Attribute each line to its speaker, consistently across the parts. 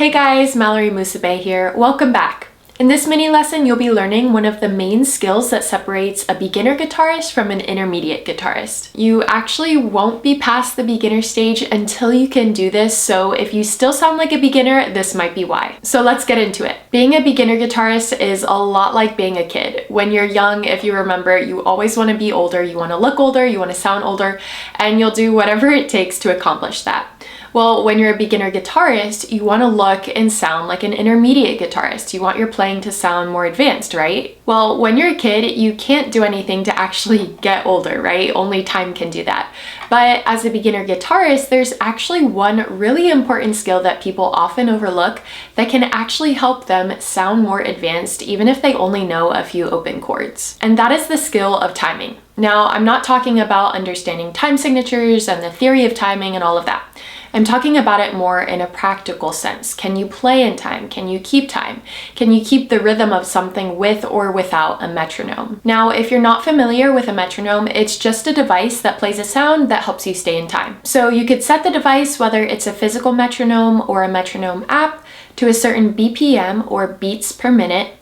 Speaker 1: Hey guys, Mallory Musabe here. Welcome back. In this mini lesson, you'll be learning one of the main skills that separates a beginner guitarist from an intermediate guitarist. You actually won't be past the beginner stage until you can do this, so if you still sound like a beginner, this might be why. So let's get into it. Being a beginner guitarist is a lot like being a kid. When you're young, if you remember, you always want to be older, you want to look older, you want to sound older, and you'll do whatever it takes to accomplish that. Well, when you're a beginner guitarist, you want to look and sound like an intermediate guitarist. You want your playing to sound more advanced, right? Well, when you're a kid, you can't do anything to actually get older, right? Only time can do that. But as a beginner guitarist, there's actually one really important skill that people often overlook that can actually help them sound more advanced, even if they only know a few open chords. And that is the skill of timing. Now, I'm not talking about understanding time signatures and the theory of timing and all of that. I'm talking about it more in a practical sense. Can you play in time? Can you keep time? Can you keep the rhythm of something with or without a metronome? Now, if you're not familiar with a metronome, it's just a device that plays a sound that helps you stay in time. So you could set the device, whether it's a physical metronome or a metronome app, to a certain BPM or beats per minute,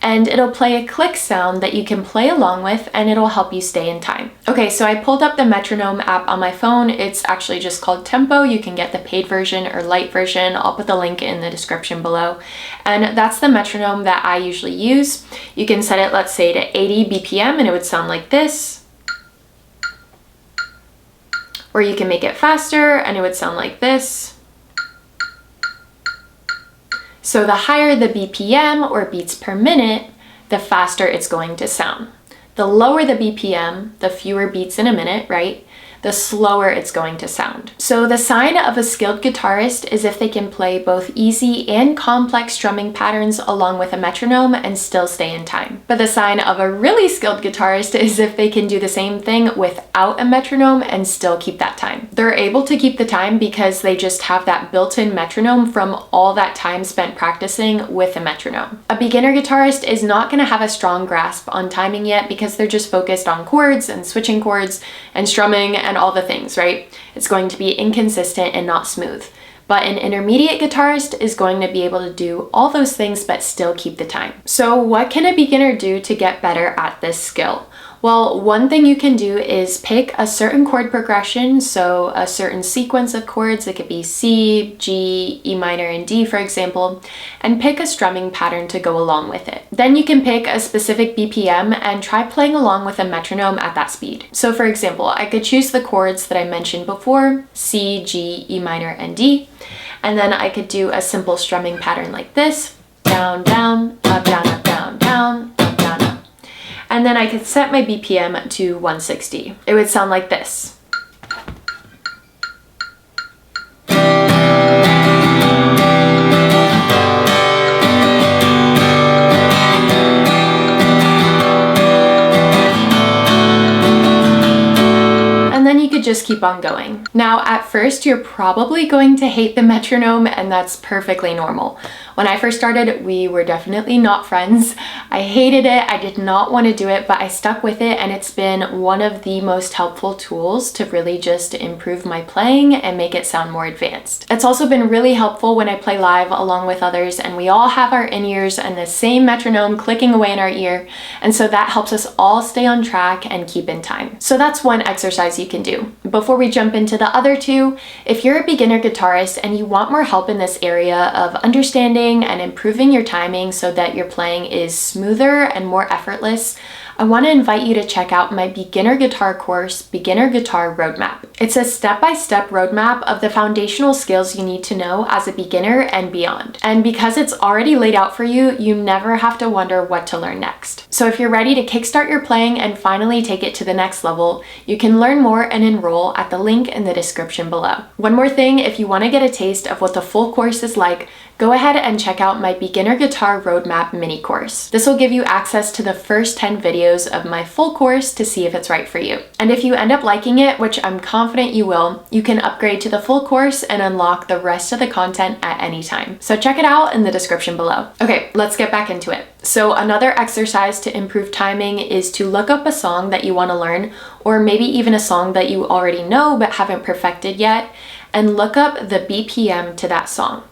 Speaker 1: and it'll play a click sound that you can play along with, and it'll help you stay in time. Okay, so I pulled up the Metronome app on my phone. It's actually just called Tempo. You can get the paid version or light version. I'll put the link in the description below. And that's the metronome that I usually use. You can set it, let's say, to 80 BPM, and it would sound like this. Or you can make it faster, and it would sound like this. So the higher the BPM or beats per minute, the faster it's going to sound. The lower the BPM, the fewer beats in a minute, right? The slower it's going to sound. So the sign of a skilled guitarist is if they can play both easy and complex strumming patterns along with a metronome and still stay in time. But the sign of a really skilled guitarist is if they can do the same thing without a metronome and still keep that time. They're able to keep the time because they just have that built-in metronome from all that time spent practicing with a metronome. A beginner guitarist is not going to have a strong grasp on timing yet because they're just focused on chords and switching chords and strumming and all the things, right? It's going to be inconsistent and not smooth. But an intermediate guitarist is going to be able to do all those things but still keep the time. So what can a beginner do to get better at this skill? Well, one thing you can do is pick a certain chord progression, so a certain sequence of chords. It could be C, G, E minor, and D, for example, and pick a strumming pattern to go along with it. Then you can pick a specific BPM and try playing along with a metronome at that speed. So for example, I could choose the chords that I mentioned before, C, G, E minor, and D, and then I could do a simple strumming pattern like this, down, down, up, down, up, down, down, up, down, up. And then I could set my BPM to 160. It would sound like this. And then you could just keep on going. Now, at first, you're probably going to hate the metronome, and that's perfectly normal. When I first started, we were definitely not friends. I hated it, I did not want to do it, but I stuck with it, and it's been one of the most helpful tools to really just improve my playing and make it sound more advanced. It's also been really helpful when I play live along with others, and we all have our in-ears and the same metronome clicking away in our ear, and so that helps us all stay on track and keep in time. So that's one exercise you can do. Before we jump into the other two, if you're a beginner guitarist and you want more help in this area of understanding and improving your timing so that your playing is smoother and more effortless, I want to invite you to check out my beginner guitar course, Beginner Guitar Roadmap. It's a step-by-step roadmap of the foundational skills you need to know as a beginner and beyond. And because it's already laid out for you, you never have to wonder what to learn next. So if you're ready to kickstart your playing and finally take it to the next level, you can learn more and enroll at the link in the description below. One more thing, if you want to get a taste of what the full course is like, go ahead and check out my Beginner Guitar Roadmap mini course. This will give you access to the first 10 videos of my full course to see if it's right for you. And if you end up liking it, which I'm confident you will, you can upgrade to the full course and unlock the rest of the content at any time. So check it out in the description below. Okay, let's get back into it. So another exercise to improve timing is to look up a song that you want to learn, or maybe even a song that you already know but haven't perfected yet, and look up the BPM to that song.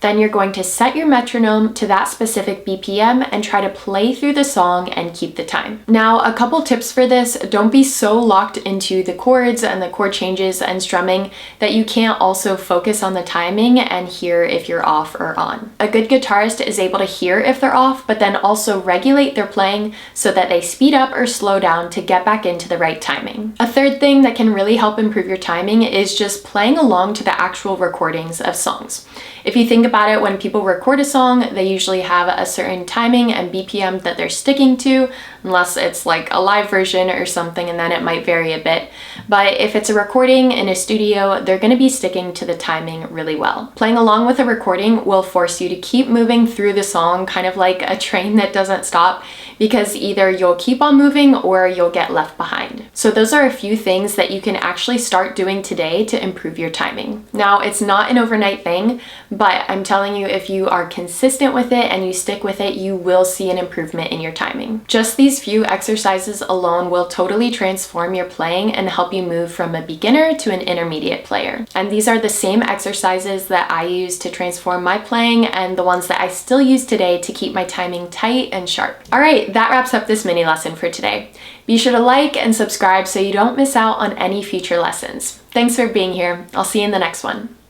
Speaker 1: Then you're going to set your metronome to that specific BPM and try to play through the song and keep the time. Now, a couple tips for this: don't be so locked into the chords and the chord changes and strumming that you can't also focus on the timing and hear if you're off or on. A good guitarist is able to hear if they're off, but then also regulate their playing so that they speed up or slow down to get back into the right timing. A third thing that can really help improve your timing is just playing along to the actual recordings of songs. If you think about it, when people record a song, they usually have a certain timing and BPM that they're sticking to, unless it's like a live version or something, and then it might vary a bit. But if it's a recording in a studio, they're going to be sticking to the timing really well. Playing along with a recording will force you to keep moving through the song, kind of like a train that doesn't stop, because either you'll keep on moving or you'll get left behind. So those are a few things that you can actually start doing today to improve your timing. Now, it's not an overnight thing, but I'm telling you, if you are consistent with it and you stick with it, you will see an improvement in your timing. Just these few exercises alone will totally transform your playing and help you move from a beginner to an intermediate player. And these are the same exercises that I use to transform my playing and the ones that I still use today to keep my timing tight and sharp. All right, that wraps up this mini lesson for today. Be sure to like and subscribe so you don't miss out on any future lessons. Thanks for being here. I'll see you in the next one.